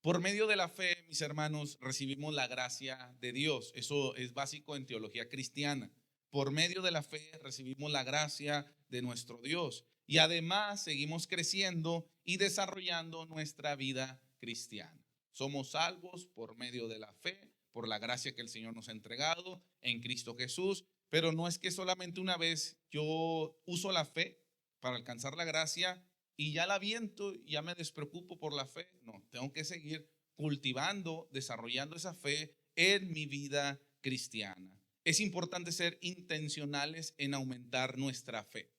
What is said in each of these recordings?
Por medio de la fe, mis hermanos, recibimos la gracia de Dios. Eso es básico en teología cristiana. Por medio de la fe recibimos la gracia de nuestro Dios. Y además seguimos creciendo y desarrollando nuestra vida cristiana. Somos salvos por medio de la fe, por la gracia que el Señor nos ha entregado en Cristo Jesús. Pero no es que solamente una vez yo uso la fe para alcanzar la gracia y ya la viento y ya me despreocupo por la fe. No, tengo que seguir cultivando, desarrollando esa fe en mi vida cristiana. Es importante ser intencionales en aumentar nuestra fe.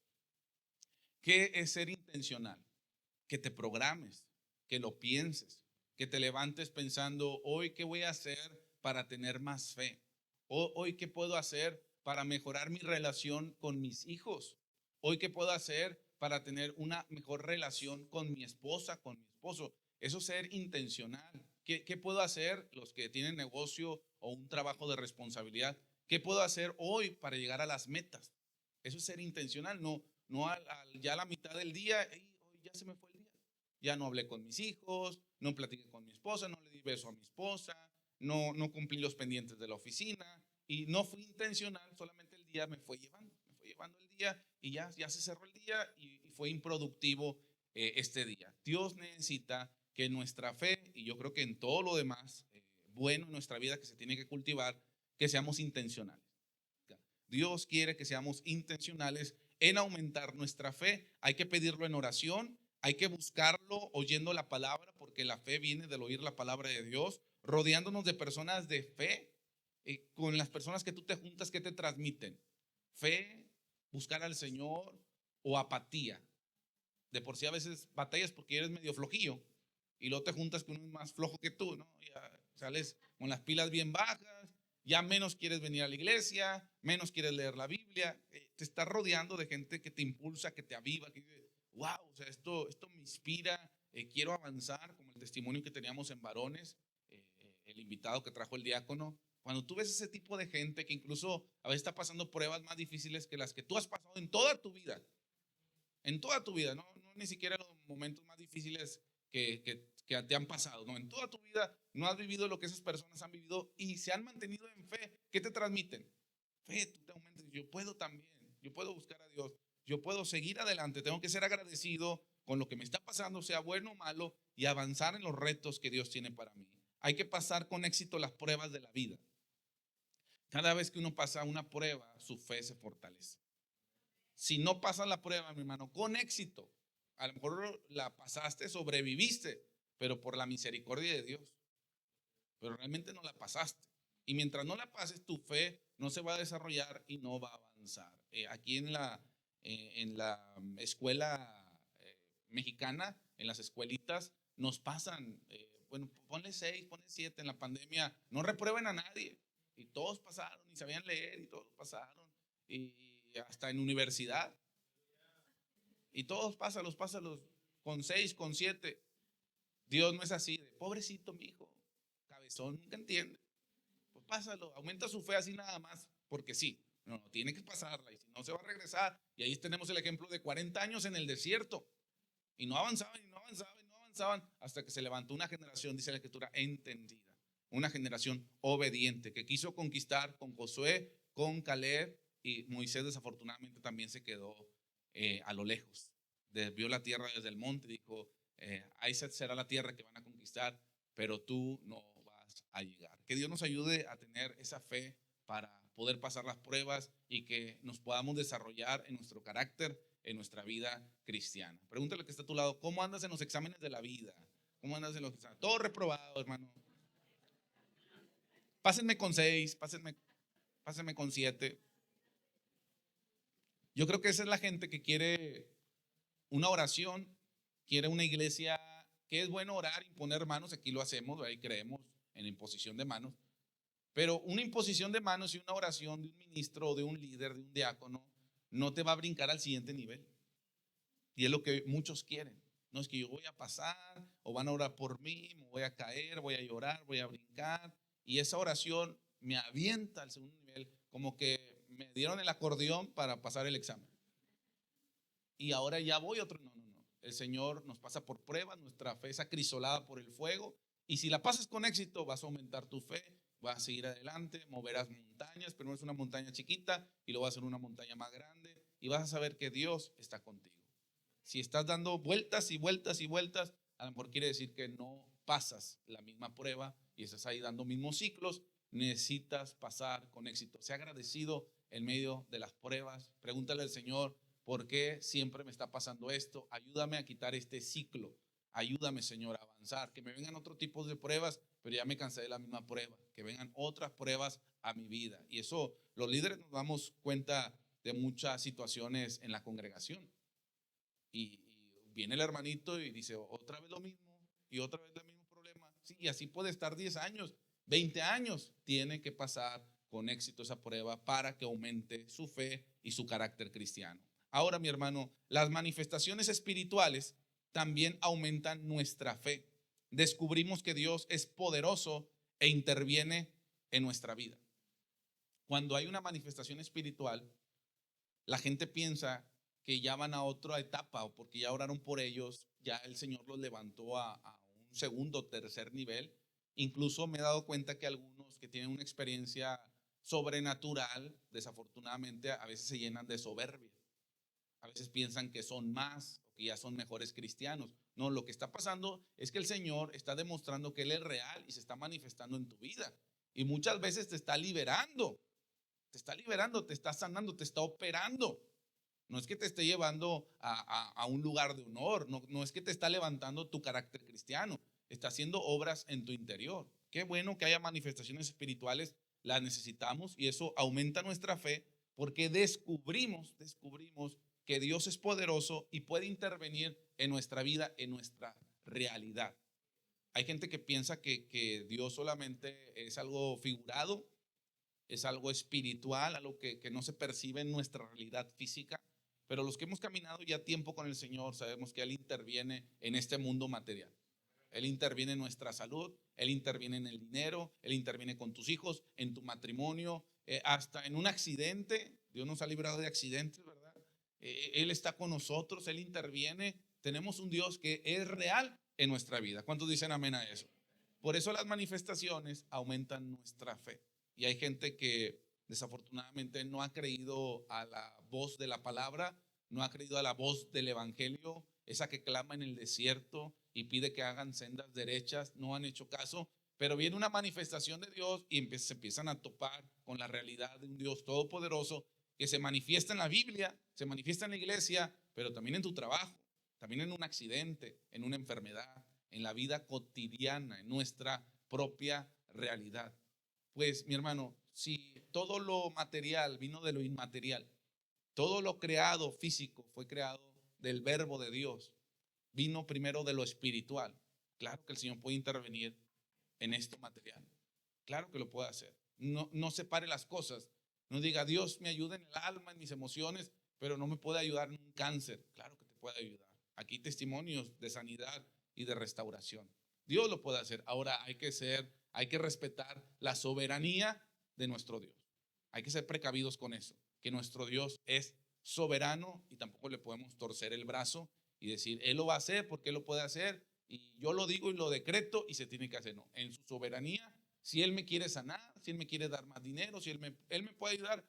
¿Qué es ser intencional? Que te programes, que lo pienses, que te levantes pensando, hoy qué voy a hacer para tener más fe. Hoy qué puedo hacer para mejorar mi relación con mis hijos. Hoy qué puedo hacer para tener una mejor relación con mi esposa, con mi esposo. Eso es ser intencional. ¿Qué puedo hacer los que tienen negocio o un trabajo de responsabilidad? ¿Qué puedo hacer hoy para llegar a las metas? Eso es ser intencional, no ya a la mitad del día, hoy ya se me fue el día. Ya no hablé con mis hijos, no platiqué con mi esposa, no le di beso a mi esposa, no cumplí los pendientes de la oficina y no fui intencional, solamente el día me fue llevando el día y ya se cerró el día y fue improductivo este día. Dios necesita que nuestra fe, y yo creo que en todo lo demás bueno en nuestra vida que se tiene que cultivar, que seamos intencionales. Dios quiere que seamos intencionales en aumentar nuestra fe. Hay que pedirlo en oración, hay que buscarlo oyendo la palabra, porque la fe viene del oír la palabra de Dios, rodeándonos de personas de fe, con las personas que tú te juntas, que te transmiten fe, buscar al Señor o apatía. De por sí a veces batallas porque eres medio flojillo y luego te juntas con uno más flojo que tú, ¿no? Ya sales con las pilas bien bajas, ya menos quieres venir a la iglesia, menos quieres leer la Biblia, te estás rodeando de gente que te impulsa, que te aviva, que dice, wow, o sea, esto me inspira, quiero avanzar, como el testimonio que teníamos en varones, el invitado que trajo el diácono. Cuando tú ves ese tipo de gente que incluso a veces está pasando pruebas más difíciles que las que tú has pasado en toda tu vida, no ni siquiera los momentos más difíciles que te han pasado, no, en toda tu vida no has vivido lo que esas personas han vivido y se han mantenido en fe. ¿Qué te transmiten? Fe, tú te aumentas, yo puedo también, yo puedo buscar a Dios, yo puedo seguir adelante, tengo que ser agradecido con lo que me está pasando, sea bueno o malo, y avanzar en los retos que Dios tiene para mí. Hay que pasar con éxito las pruebas de la vida. Cada vez que uno pasa una prueba, su fe se fortalece. Si no pasas la prueba, mi hermano, con éxito, a lo mejor la pasaste, sobreviviste, pero por la misericordia de Dios, pero realmente no la pasaste. Y mientras no la pases, tu fe no se va a desarrollar y no va a avanzar. Aquí en la escuela mexicana, en las escuelitas, nos pasan, bueno, ponle 6, ponle 7 en la pandemia, no reprueben a nadie. Y todos pasaron y sabían leer y todos pasaron. Y hasta en universidad. Y todos pásalos con 6, con 7. Dios no es así, de pobrecito mi hijo, cabezón, nunca entiende. Pues pásalo, aumenta su fe así nada más, porque sí. No, tiene que pasarla y si no se va a regresar. Y ahí tenemos el ejemplo de 40 años en el desierto. Y no avanzaban y no avanzaban y no avanzaban hasta que se levantó una generación, dice la escritura, entendida. Una generación obediente que quiso conquistar con Josué, con Caleb, y Moisés desafortunadamente también se quedó a lo lejos. Vio la tierra desde el monte y dijo, ahí será la tierra que van a conquistar, pero tú no vas a llegar. Que Dios nos ayude a tener esa fe para poder pasar las pruebas y que nos podamos desarrollar en nuestro carácter, en nuestra vida cristiana. Pregúntale que está a tu lado, ¿cómo andas en los exámenes de la vida? ¿Cómo andas en los exámenes? Todo reprobado, hermano. Pásenme con 6, pásenme con 7. Yo creo que esa es la gente que quiere una oración, quiere una iglesia, que es bueno orar, imponer manos, aquí lo hacemos, ahí creemos en la imposición de manos, pero una imposición de manos y una oración de un ministro o de un líder, de un diácono, no te va a brincar al siguiente nivel. Y es lo que muchos quieren. No es que yo voy a pasar o van a orar por mí, me voy a caer, voy a llorar, voy a brincar. Y esa oración me avienta al segundo nivel, como que me dieron el acordeón para pasar el examen. Y ahora ya voy otro. No. El Señor nos pasa por pruebas, nuestra fe es acrisolada por el fuego Y si la pasas con éxito, vas a aumentar tu fe, vas a seguir adelante, moverás montañas, pero no es una montaña chiquita y lo vas a hacer una montaña más grande y vas a saber que Dios está contigo. Si estás dando vueltas y vueltas y vueltas, a lo mejor quiere decir que no pasas la misma prueba y estás ahí dando mismos ciclos. Necesitas pasar con éxito. Sea agradecido en medio de las pruebas. Pregúntale al Señor, ¿por qué siempre me está pasando esto? Ayúdame a quitar este ciclo. Ayúdame, Señor, a avanzar. Que me vengan otros tipos de pruebas, pero ya me cansé de la misma prueba. Que vengan otras pruebas a mi vida. Y eso, los líderes nos damos cuenta de muchas situaciones en la congregación. Y viene el hermanito y dice, otra vez lo mismo, y otra vez el mismo problema. Sí, y así puede estar 10 años, 20 años. Tiene que pasar con éxito esa prueba para que aumente su fe y su carácter cristiano. Ahora, mi hermano, las manifestaciones espirituales también aumentan nuestra fe. Descubrimos que Dios es poderoso e interviene en nuestra vida. Cuando hay una manifestación espiritual, la gente piensa que ya van a otra etapa o porque ya oraron por ellos, ya el Señor los levantó a un segundo o tercer nivel. Incluso me he dado cuenta que algunos que tienen una experiencia sobrenatural, desafortunadamente a veces se llenan de soberbia. A veces piensan que son más o que ya son mejores cristianos. No, lo que está pasando es que el Señor está demostrando que Él es real y se está manifestando en tu vida. Y muchas veces te está liberando, te está sanando, te está operando. No es que te esté llevando a un lugar de honor, no es que te está levantando tu carácter cristiano, está haciendo obras en tu interior. Qué bueno que haya manifestaciones espirituales, las necesitamos y eso aumenta nuestra fe porque descubrimos que Dios es poderoso y puede intervenir en nuestra vida, en nuestra realidad. Hay gente que piensa que Dios solamente es algo figurado, es algo espiritual, algo que no se percibe en nuestra realidad física. Pero los que hemos caminado ya tiempo con el Señor sabemos que Él interviene en este mundo material. Él interviene en nuestra salud, Él interviene en el dinero, Él interviene con tus hijos, en tu matrimonio, hasta en un accidente. Dios nos ha librado de accidentes, ¿verdad? Él está con nosotros, Él interviene. Tenemos un Dios que es real en nuestra vida. ¿Cuántos dicen amén a eso? Por eso las manifestaciones aumentan nuestra fe. Y hay gente que desafortunadamente no ha creído a la voz de la palabra, no ha creído a la voz del evangelio, esa que clama en el desierto y pide que hagan sendas derechas, no han hecho caso. Pero viene una manifestación de Dios y se empiezan a topar con la realidad de un Dios todopoderoso que se manifiesta en la Biblia, se manifiesta en la iglesia, pero también en tu trabajo, también en un accidente, en una enfermedad, en la vida cotidiana, en nuestra propia realidad. Pues mi hermano, si todo lo material vino de lo inmaterial, todo lo creado físico fue creado del verbo de Dios, vino primero de lo espiritual. Claro que el Señor puede intervenir en esto material. Claro que lo puede hacer. No separe las cosas. No diga, Dios me ayuda en el alma, en mis emociones, pero no me puede ayudar en un cáncer. Claro que te puede ayudar. Aquí hay testimonios de sanidad y de restauración. Dios lo puede hacer. Ahora hay que respetar la soberanía de nuestro Dios. Hay que ser precavidos con eso, que nuestro Dios es soberano y tampoco le podemos torcer el brazo y decir, Él lo va a hacer porque Él lo puede hacer y yo lo digo y lo decreto y se tiene que hacer. No, en su soberanía, si Él me quiere sanar, si Él me quiere dar más dinero, si Él me puede ayudar,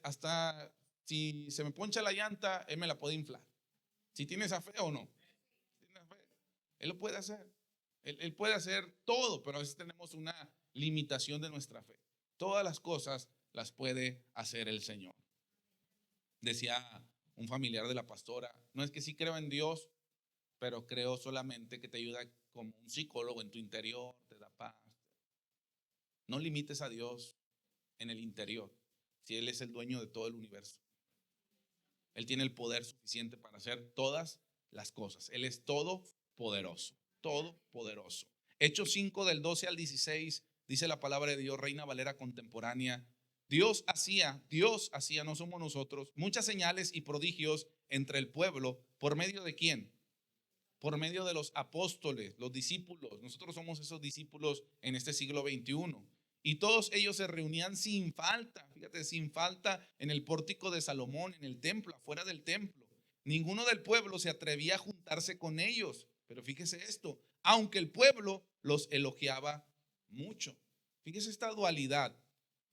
hasta si se me poncha la llanta, Él me la puede inflar. Si tiene esa fe o no. Él lo puede hacer. Él puede hacer todo, pero a veces tenemos una limitación de nuestra fe. Todas las cosas las puede hacer el Señor. Decía un familiar de la pastora, no es que sí creo en Dios, pero creo solamente que te ayuda como un psicólogo en tu interior, te da paz. No limites a Dios en el interior, si Él es el dueño de todo el universo. Él tiene el poder suficiente para hacer todas las cosas. Él es todopoderoso, todopoderoso. Hechos 5 del 12 al 16 dice la palabra de Dios, Reina Valera contemporánea. Dios hacía, no somos nosotros, muchas señales y prodigios entre el pueblo. ¿Por medio de quién? Por medio de los apóstoles, los discípulos. Nosotros somos esos discípulos en este siglo XXI. Y todos ellos se reunían sin falta, fíjate, sin falta en el pórtico de Salomón, en el templo, afuera del templo. Ninguno del pueblo se atrevía a juntarse con ellos. Pero fíjese esto, aunque el pueblo los elogiaba mucho. Fíjese esta dualidad.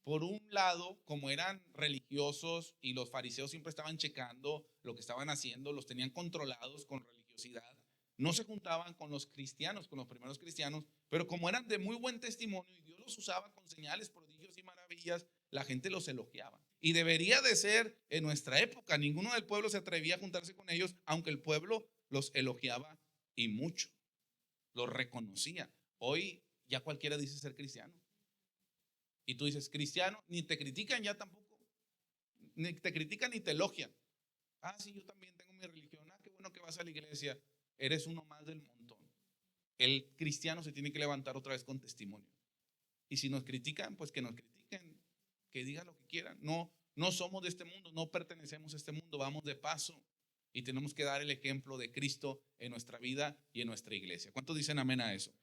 Por un lado, como eran religiosos y los fariseos siempre estaban checando lo que estaban haciendo, los tenían controlados con religiosidad, no se juntaban con los cristianos, con los primeros cristianos, pero como eran de muy buen testimonio y Dios los usaba con señales, prodigios y maravillas, la gente los elogiaba. Y debería de ser en nuestra época, ninguno del pueblo se atrevía a juntarse con ellos, aunque el pueblo los elogiaba y mucho, los reconocía. Hoy ya cualquiera dice ser cristiano. Y tú dices, cristiano, ni te critican ya tampoco. Ni te critican ni te elogian. Ah, sí, yo también tengo mi religión. Ah, qué bueno que vas a la iglesia. Eres uno más del montón. El cristiano se tiene que levantar otra vez con testimonio. Y si nos critican, pues que nos critiquen, que digan lo que quieran. No, no somos de este mundo, no pertenecemos a este mundo, vamos de paso. Y tenemos que dar el ejemplo de Cristo en nuestra vida y en nuestra iglesia. ¿Cuántos dicen amén a eso?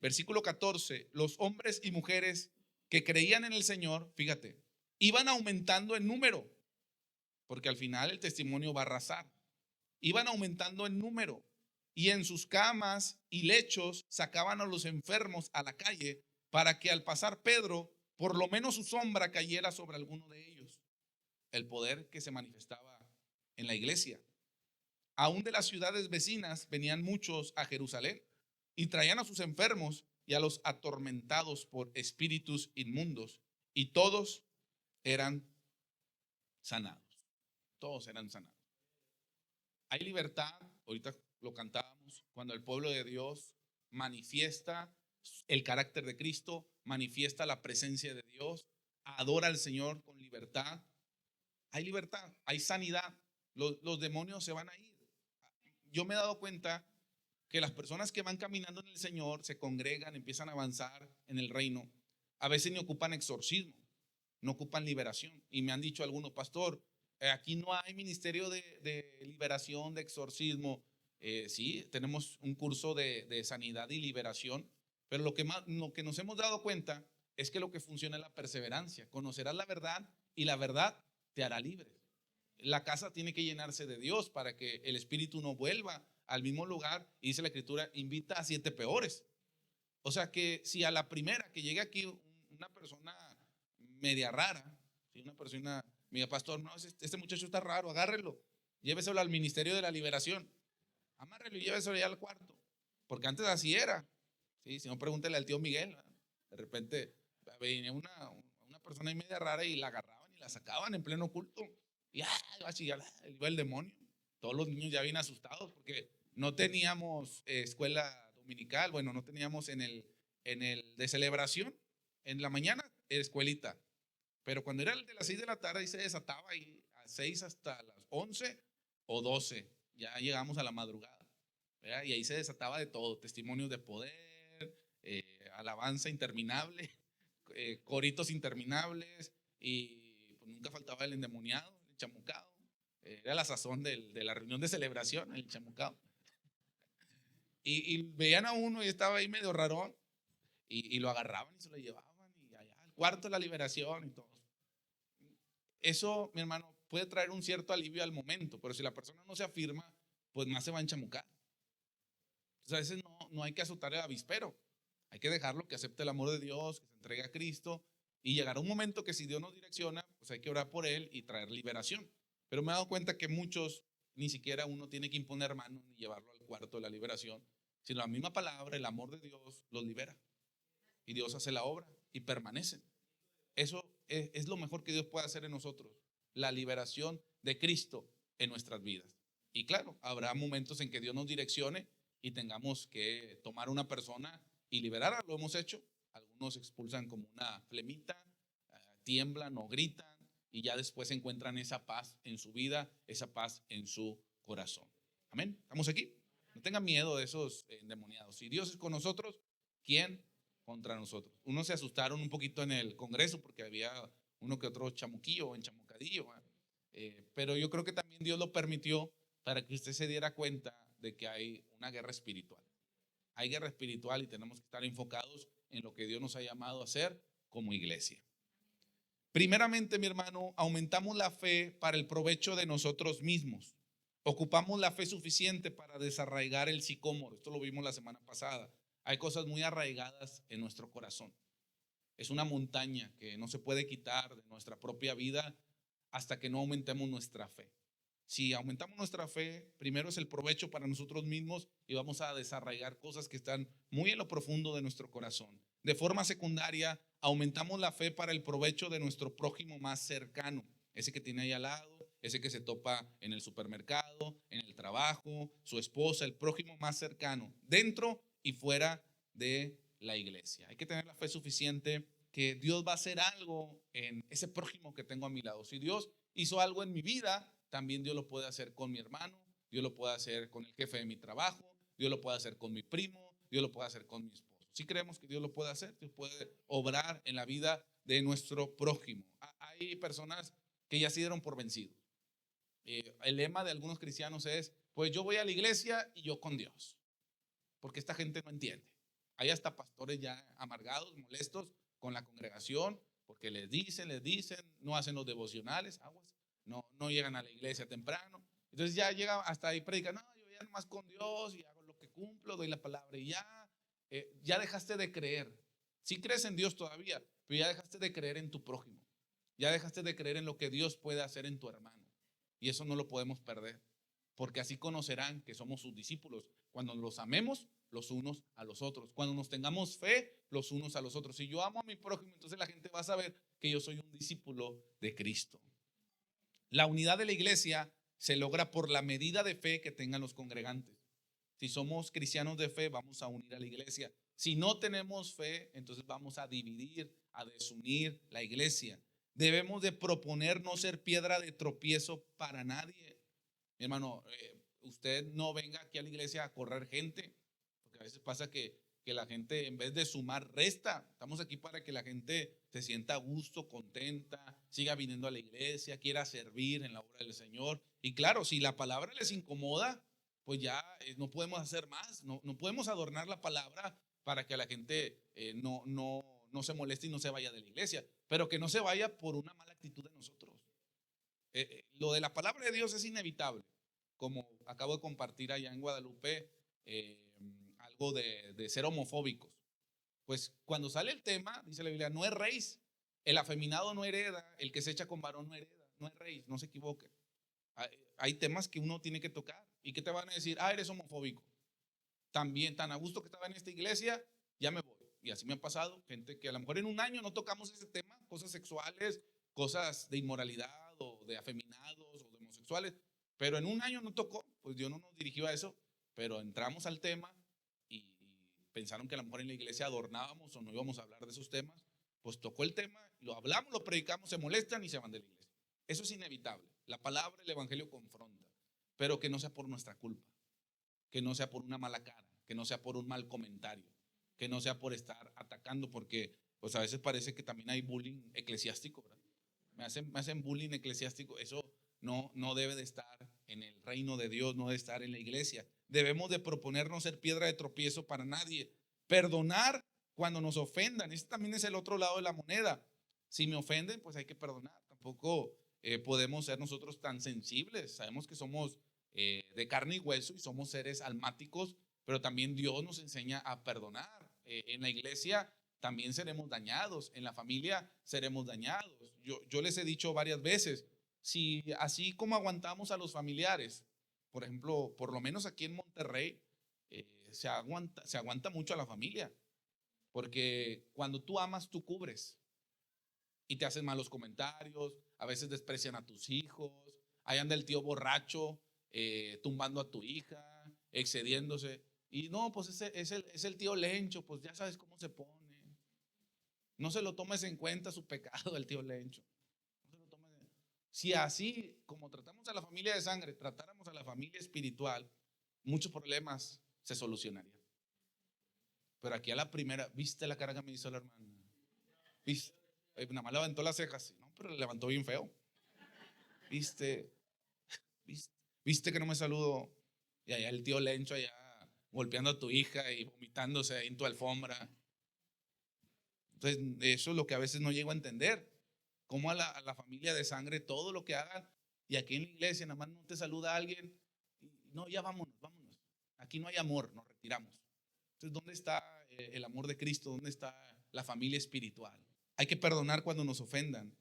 Versículo 14, los hombres y mujeres que creían en el Señor, fíjate, iban aumentando en número, porque al final el testimonio va a arrasar. Iban aumentando en número y en sus camas y lechos sacaban a los enfermos a la calle para que al pasar Pedro, por lo menos su sombra cayera sobre alguno de ellos. El poder que se manifestaba en la iglesia. Aún de las ciudades vecinas venían muchos a Jerusalén y traían a sus enfermos y a los atormentados por espíritus inmundos, y todos eran sanados. Todos eran sanados. Hay libertad, ahorita lo cantábamos, cuando el pueblo de Dios manifiesta el carácter de Cristo, manifiesta la presencia de Dios, adora al Señor con libertad. Hay libertad, hay sanidad. Los demonios se van a ir. Yo me he dado cuenta que las personas que van caminando en el Señor se congregan, empiezan a avanzar en el reino, a veces ni ocupan exorcismo, no ocupan liberación. Y me han dicho algunos, pastor, aquí no hay ministerio de liberación, de exorcismo. Sí, tenemos un curso de sanidad y liberación, pero lo que nos hemos dado cuenta es que lo que funciona es la perseverancia. Conocerás la verdad y la verdad te hará libre. La casa tiene que llenarse de Dios para que el espíritu no vuelva al mismo lugar. Y dice la escritura, invita a 7 peores. O sea que si a la primera que llegue aquí una persona media rara, si una persona, mira pastor, no, este muchacho está raro, agárrelo, lléveselo al ministerio de la liberación, amárrelo y lléveselo ya al cuarto, porque antes así era. ¿Sí? Si no, pregúntele al tío Miguel, ¿verdad? De repente venía una persona media rara y la agarraban y la sacaban en pleno culto. Y iba a chillar, iba el demonio. Todos los niños ya bien asustados porque no teníamos escuela dominical. Bueno, no teníamos en el de celebración. En la mañana, escuelita. Pero cuando era el de las 6 de la tarde, ahí se desataba y a 6 hasta las 11 o 12. Ya llegamos a la madrugada, ¿verdad? Y ahí se desataba de todo: testimonios de poder, alabanza interminable, coritos interminables, y pues nunca faltaba el endemoniado, el chamucado. Era la sazón de la reunión de celebración, el chamucado. Y veían a uno y estaba ahí medio rarón, y lo agarraban y se lo llevaban, y allá al cuarto de la liberación y todo. Eso, mi hermano, puede traer un cierto alivio al momento, pero si la persona no se afirma, pues más se va a enchamucar. Entonces a veces no hay que azotar el avispero. Hay que dejarlo que acepte el amor de Dios, que se entregue a Cristo, y llegará un momento que si Dios nos direcciona, pues hay que orar por él y traer liberación. Pero me he dado cuenta que muchos, ni siquiera uno tiene que imponer manos ni llevarlo al cuarto de la liberación, sino la misma palabra, el amor de Dios los libera. Y Dios hace la obra y permanecen. Eso es lo mejor que Dios puede hacer en nosotros, la liberación de Cristo en nuestras vidas. Y claro, habrá momentos en que Dios nos direccione y tengamos que tomar una persona y liberarla. Lo hemos hecho. Algunos expulsan como una flemita, tiemblan o gritan, y ya después encuentran esa paz en su vida, esa paz en su corazón. Amén. ¿Estamos aquí? No tengan miedo de esos endemoniados. Si Dios es con nosotros, ¿quién contra nosotros? Unos se asustaron un poquito en el Congreso porque había uno que otro chamuquillo o enchamucadillo, pero yo creo que también Dios lo permitió para que usted se diera cuenta de que hay una guerra espiritual. Hay guerra espiritual y tenemos que estar enfocados en lo que Dios nos ha llamado a hacer como iglesia. Primeramente, mi hermano, aumentamos la fe para el provecho de nosotros mismos. Ocupamos la fe suficiente para desarraigar el sicómoro. Esto lo vimos la semana pasada. Hay cosas muy arraigadas en nuestro corazón. Es una montaña que no se puede quitar de nuestra propia vida hasta que no aumentemos nuestra fe. Si aumentamos nuestra fe, primero es el provecho para nosotros mismos y vamos a desarraigar cosas que están muy en lo profundo de nuestro corazón. De forma secundaria, aumentamos la fe para el provecho de nuestro prójimo más cercano, ese que tiene ahí al lado, ese que se topa en el supermercado, en el trabajo, su esposa, el prójimo más cercano, dentro y fuera de la iglesia. Hay que tener la fe suficiente que Dios va a hacer algo en ese prójimo que tengo a mi lado. Si Dios hizo algo en mi vida, también Dios lo puede hacer con mi hermano, Dios lo puede hacer con el jefe de mi trabajo, Dios lo puede hacer con mi primo, Dios lo puede hacer con mi esposo. Si creemos que Dios lo puede hacer, Dios puede obrar en la vida de nuestro prójimo. Hay personas que ya se dieron por vencidos. El lema de algunos cristianos es, pues yo voy a la iglesia y yo con Dios, porque esta gente no entiende. Hay hasta pastores ya amargados, molestos con la congregación, porque les dicen, no hacen los devocionales, aguas, no llegan a la iglesia temprano. Entonces ya llega hasta ahí, predican, no, yo ya nomás con Dios y hago lo que cumplo, doy la palabra y ya dejaste de creer. Sí crees en Dios todavía, pero ya dejaste de creer en tu prójimo. Ya dejaste de creer en lo que Dios puede hacer en tu hermano. Y eso no lo podemos perder, porque así conocerán que somos sus discípulos cuando los amemos los unos a los otros, cuando nos tengamos fe los unos a los otros. Si yo amo a mi prójimo, entonces la gente va a saber que yo soy un discípulo de Cristo. La unidad de la iglesia se logra por la medida de fe que tengan los congregantes. Si somos cristianos de fe, vamos a unir a la iglesia. Si no tenemos fe, entonces vamos a dividir, a desunir la iglesia. Debemos de proponer no ser piedra de tropiezo para nadie. Mi hermano, usted no venga aquí a la iglesia a correr gente, porque a veces pasa que la gente en vez de sumar resta. Estamos aquí para que la gente se sienta a gusto, contenta, siga viniendo a la iglesia, quiera servir en la obra del Señor. Y claro, si la palabra les incomoda, pues ya no podemos hacer más, no podemos adornar la palabra para que la gente no se moleste y no se vaya de la iglesia, pero que no se vaya por una mala actitud de nosotros. Lo de la palabra de Dios es inevitable, como acabo de compartir allá en Guadalupe, algo de ser homofóbicos. Pues cuando sale el tema, dice la Biblia, no es rey, el afeminado no hereda, el que se echa con varón no hereda, no es rey, no se equivoque. Hay temas que uno tiene que tocar. ¿Y qué te van a decir? Eres homofóbico. También, tan a gusto que estaba en esta iglesia, ya me voy. Y así me ha pasado, gente que a lo mejor en un año no tocamos ese tema, cosas sexuales, cosas de inmoralidad o de afeminados o de homosexuales, pero en un año no tocó, pues Dios no nos dirigió a eso, pero entramos al tema y pensaron que a lo mejor en la iglesia adornábamos o no íbamos a hablar de esos temas, pues tocó el tema, lo hablamos, lo predicamos, se molestan y se van de la iglesia. Eso es inevitable. La palabra, el evangelio confronta, pero que no sea por nuestra culpa, que no sea por una mala cara, que no sea por un mal comentario, que no sea por estar atacando, porque pues a veces parece que también hay bullying eclesiástico, ¿verdad? Me hacen bullying eclesiástico. Eso no debe de estar en el reino de Dios, no debe estar en la iglesia. Debemos de proponernos ser piedra de tropiezo para nadie. Perdonar cuando nos ofendan. Este también es el otro lado de la moneda. Si me ofenden, pues hay que perdonar. Tampoco podemos ser nosotros tan sensibles. Sabemos que somos de carne y hueso y somos seres almáticos, pero también Dios nos enseña a perdonar. En la iglesia también seremos dañados, en la familia seremos dañados. Yo les he dicho varias veces, si así como aguantamos a los familiares, por ejemplo, por lo menos aquí en Monterrey, se aguanta mucho a la familia, porque cuando tú amas, tú cubres y te hacen malos comentarios, a veces desprecian a tus hijos, ahí anda el tío borracho tumbando a tu hija, excediéndose. Y no, pues ese es el tío Lencho, pues ya sabes cómo se pone. No se lo tomes en cuenta su pecado, el tío Lencho. No se lo tomes en... Si así como tratamos a la familia de sangre, tratáramos a la familia espiritual, muchos problemas se solucionarían. Pero aquí a la primera, ¿viste la cara que me hizo la hermana? ¿Viste? Nada más levantó las cejas, no, pero le levantó bien feo. ¿Viste? ¿Viste? ¿Viste que no me saludó? Y allá el tío Lencho allá golpeando a tu hija y vomitándose ahí en tu alfombra. Entonces, eso es lo que a veces no llego a entender. Cómo a la familia de sangre, todo lo que hagan, y aquí en la iglesia nada más no te saluda alguien no, ya vámonos, vámonos. Aquí no hay amor, nos retiramos. Entonces, ¿dónde está el amor de Cristo? ¿Dónde está la familia espiritual? Hay que perdonar cuando nos ofendan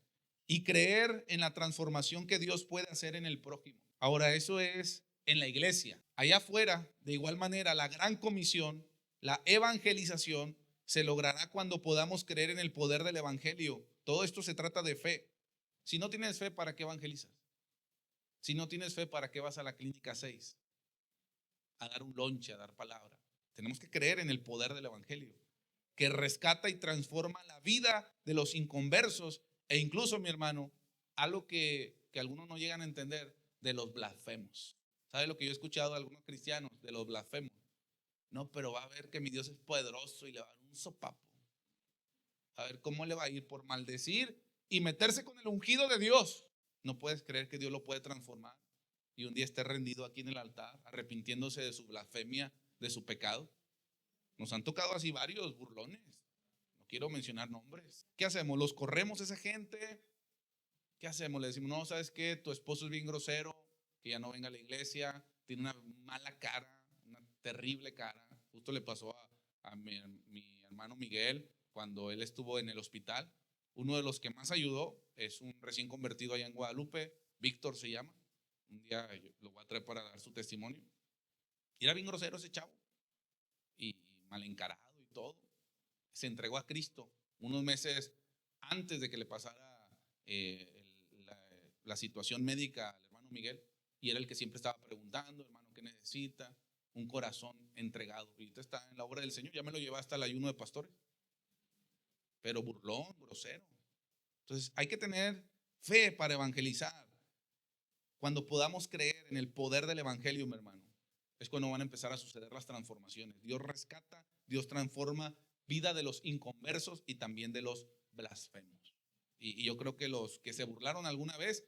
y creer en la transformación que Dios puede hacer en el prójimo. Ahora, eso es en la iglesia. Allá afuera, de igual manera, la gran comisión, la evangelización, se logrará cuando podamos creer en el poder del evangelio. Todo esto se trata de fe. Si no tienes fe, ¿para qué evangelizas? Si no tienes fe, ¿para qué vas a la clínica 6? A dar un lonche, a dar palabra. Tenemos que creer en el poder del evangelio, que rescata y transforma la vida de los inconversos e incluso, mi hermano, algo que algunos no llegan a entender, de los blasfemos. ¿Sabe lo que yo he escuchado de algunos cristianos? De los blasfemos. No, pero va a ver que mi Dios es poderoso y le va a dar un sopapo. A ver cómo le va a ir por maldecir y meterse con el ungido de Dios. No puedes creer que Dios lo puede transformar y un día esté rendido aquí en el altar, arrepintiéndose de su blasfemia, de su pecado. Nos han tocado así varios burlones. No quiero mencionar nombres. ¿Qué hacemos? ¿Los corremos a esa gente? ¿Qué hacemos? Le decimos, no, ¿sabes qué? Tu esposo es bien grosero, que ya no venga a la iglesia, tiene una mala cara, una terrible cara. Justo le pasó a mi hermano Miguel cuando él estuvo en el hospital. Uno de los que más ayudó es un recién convertido allá en Guadalupe, Víctor se llama. Un día lo voy a traer para dar su testimonio. Y era bien grosero ese chavo y mal encarado y todo. Se entregó a Cristo unos meses antes de que le pasara la situación médica al hermano Miguel, y era el que siempre estaba preguntando, hermano, ¿qué necesita? Un corazón entregado. Y ahorita está en la obra del Señor, ya me lo lleva hasta el ayuno de pastores, pero burlón, grosero. Entonces hay que tener fe para evangelizar. Cuando podamos creer en el poder del evangelio, mi hermano, es cuando van a empezar a suceder las transformaciones. Dios rescata, Dios transforma vida de los inconversos y también de los blasfemos. Y yo creo que los que se burlaron alguna vez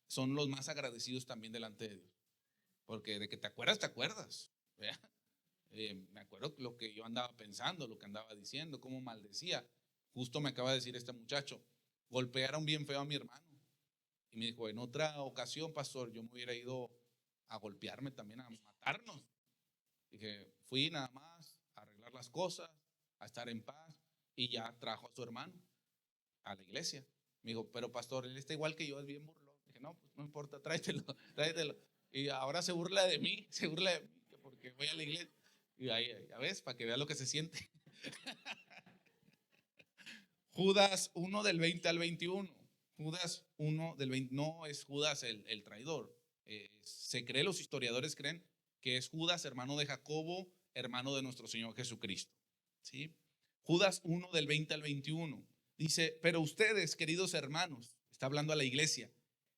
son los más agradecidos también delante de Dios. Porque de que te acuerdas, te acuerdas. Me acuerdo lo que yo andaba pensando, lo que andaba diciendo, cómo maldecía. Justo me acaba de decir este muchacho, golpearon bien feo a mi hermano. Y me dijo, en otra ocasión, pastor, yo me hubiera ido a golpearme también, a matarnos. Dije, fui nada más a arreglar las cosas, a estar en paz, y ya trajo a su hermano a la iglesia. Me dijo, pero pastor, él está igual que yo, es bien burlón. Dije, no, pues no importa, tráetelo, tráetelo. Y ahora se burla de mí, porque voy a la iglesia. Y ahí, ya ves, para que vea lo que se siente. Judas 1 del 20 al 21. Judas 1 del 20, no es Judas el traidor. Se cree, los historiadores creen que es Judas, hermano de Jacobo, hermano de nuestro Señor Jesucristo. ¿Sí? Judas 1 del 20 al 21. Dice, pero ustedes, queridos hermanos, está hablando a la iglesia,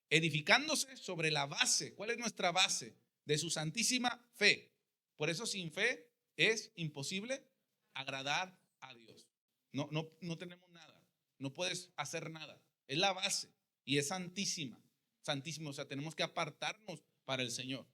edificándose sobre la base. ¿Cuál es nuestra base? De su santísima fe. Por eso sin fe es imposible agradar a Dios. No tenemos nada. No puedes hacer nada. Es la base y es santísima. Santísima, o sea, tenemos que apartarnos para el Señor.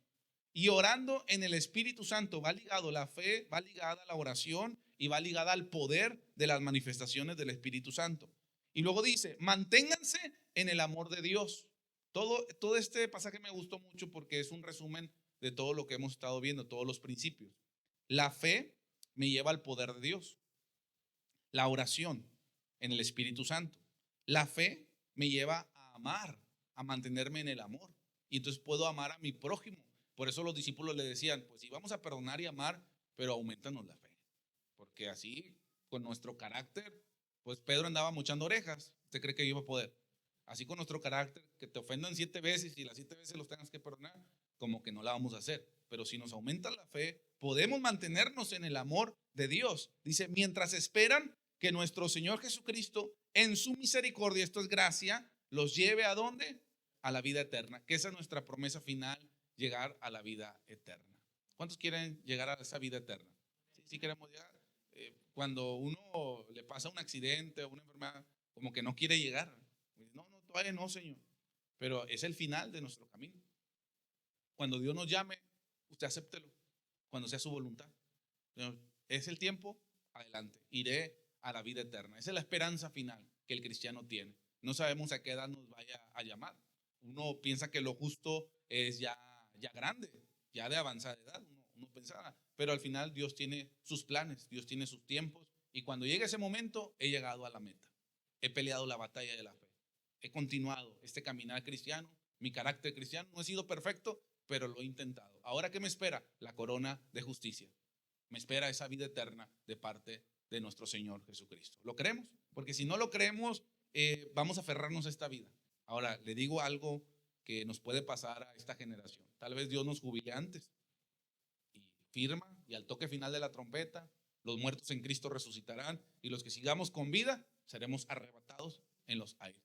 Y orando en el Espíritu Santo va ligado la fe, va ligada a la oración y va ligada al poder de las manifestaciones del Espíritu Santo. Y luego dice, manténganse en el amor de Dios. Todo este pasaje me gustó mucho porque es un resumen de todo lo que hemos estado viendo, todos los principios. La fe me lleva al poder de Dios. La oración en el Espíritu Santo. La fe me lleva a amar, a mantenerme en el amor. Y entonces puedo amar a mi prójimo. Por eso los discípulos le decían, pues sí, vamos a perdonar y amar, pero aumentanos la fe. Porque así, con nuestro carácter, pues Pedro andaba mochando orejas. ¿Usted cree que iba a poder? Así con nuestro carácter, que te ofendan 7 veces y las 7 veces los tengas que perdonar, como que no la vamos a hacer. Pero si nos aumenta la fe, podemos mantenernos en el amor de Dios. Dice, mientras esperan que nuestro Señor Jesucristo, en su misericordia, esto es gracia, los lleve ¿a dónde? A la vida eterna, que esa es nuestra promesa final, llegar a la vida eterna. ¿Cuántos quieren llegar a esa vida eterna? Sí queremos llegar. Cuando uno le pasa un accidente o una enfermedad, como que no quiere llegar. No, todavía no, Señor. Pero es el final de nuestro camino. Cuando Dios nos llame, usted acéptelo, cuando sea su voluntad. Señor, es el tiempo, adelante, iré a la vida eterna. Esa es la esperanza final que el cristiano tiene. No sabemos a qué edad nos vaya a llamar. Uno piensa que lo justo es ya grande. ya de avanzada edad, uno pensaba, pero al final Dios tiene sus planes, Dios tiene sus tiempos, y cuando llegue ese momento, he llegado a la meta. He peleado la batalla de la fe. He continuado este caminar cristiano, mi carácter cristiano. No he sido perfecto, pero lo he intentado. ¿Ahora qué me espera? La corona de justicia. Me espera esa vida eterna de parte de nuestro Señor Jesucristo. ¿Lo creemos? Porque si no lo creemos, vamos a aferrarnos a esta vida. Ahora, le digo algo que nos puede pasar a esta generación. Tal vez Dios nos jubile antes y firma, y al toque final de la trompeta, los muertos en Cristo resucitarán, y los que sigamos con vida seremos arrebatados en los aires.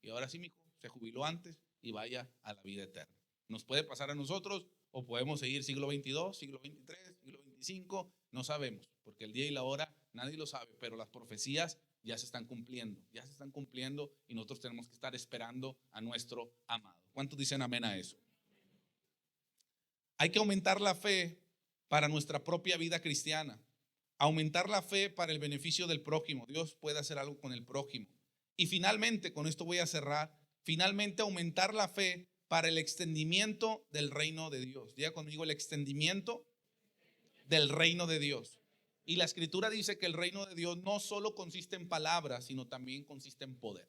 Y ahora sí, mi hijo, se jubiló antes y vaya a la vida eterna. Nos puede pasar a nosotros, o podemos seguir siglo XXII, siglo XXIII, siglo XXV, no sabemos, porque el día y la hora nadie lo sabe, pero las profecías ya se están cumpliendo, y nosotros tenemos que estar esperando a nuestro amado. ¿Cuántos dicen amén a eso? Hay que aumentar la fe para nuestra propia vida cristiana, aumentar la fe para el beneficio del prójimo. Dios puede hacer algo con el prójimo. Y finalmente, con esto voy a cerrar, finalmente aumentar la fe para el extendimiento del reino de Dios. Diga conmigo, el extendimiento del reino de Dios. Y la escritura dice que el reino de Dios no solo consiste en palabras, sino también consiste en poder.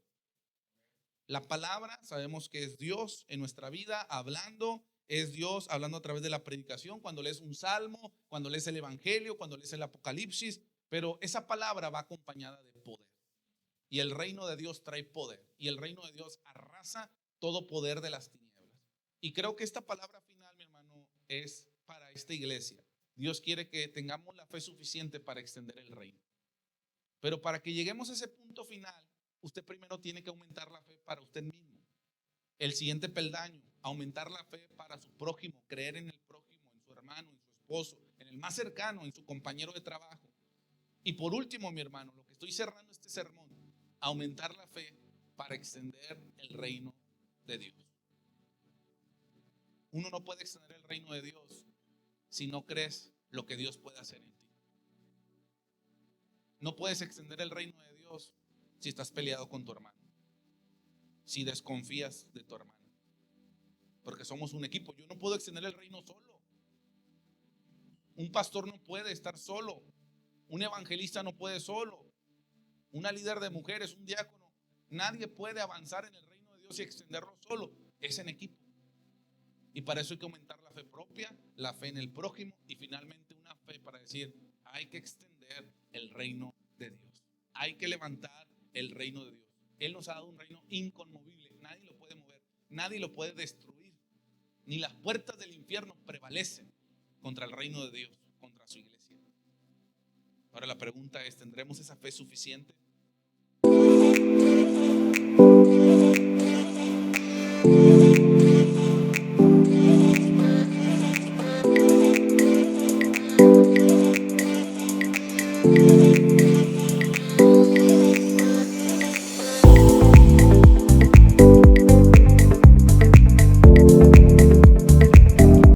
La palabra sabemos que es Dios en nuestra vida hablando, es Dios hablando a través de la predicación, cuando lees un salmo, cuando lees el evangelio, cuando lees el Apocalipsis, pero esa palabra va acompañada de poder. Y el reino de Dios trae poder, y el reino de Dios arrasa todo poder de las tinieblas. Y creo que esta palabra final, mi hermano, es para esta iglesia. Dios quiere que tengamos la fe suficiente para extender el reino. Pero para que lleguemos a ese punto final, usted primero tiene que aumentar la fe para usted mismo. El siguiente peldaño, aumentar la fe para su prójimo, creer en el prójimo, en su hermano, en su esposo, en el más cercano, en su compañero de trabajo. Y por último, mi hermano, lo que estoy cerrando este sermón, aumentar la fe para extender el reino de Dios. Uno no puede extender el reino de Dios si no crees lo que Dios puede hacer en ti. No puedes extender el reino de Dios si estás peleado con tu hermano, si desconfías de tu hermano, porque somos un equipo. Yo no puedo extender el reino solo. Un pastor no puede estar solo. Un evangelista no puede solo. Una líder de mujeres, un diácono, nadie puede avanzar en el reino de Dios y extenderlo solo. Es en equipo. Y para eso hay que aumentar la fe propia, la fe en el prójimo, y finalmente una fe para decir, hay que extender el reino de Dios. Hay que levantar el reino de Dios. Él nos ha dado un reino inconmovible. Nadie lo puede mover, nadie lo puede destruir. Ni las puertas del infierno prevalecen contra el reino de Dios, contra su iglesia. Ahora la pregunta es, ¿tendremos esa fe suficiente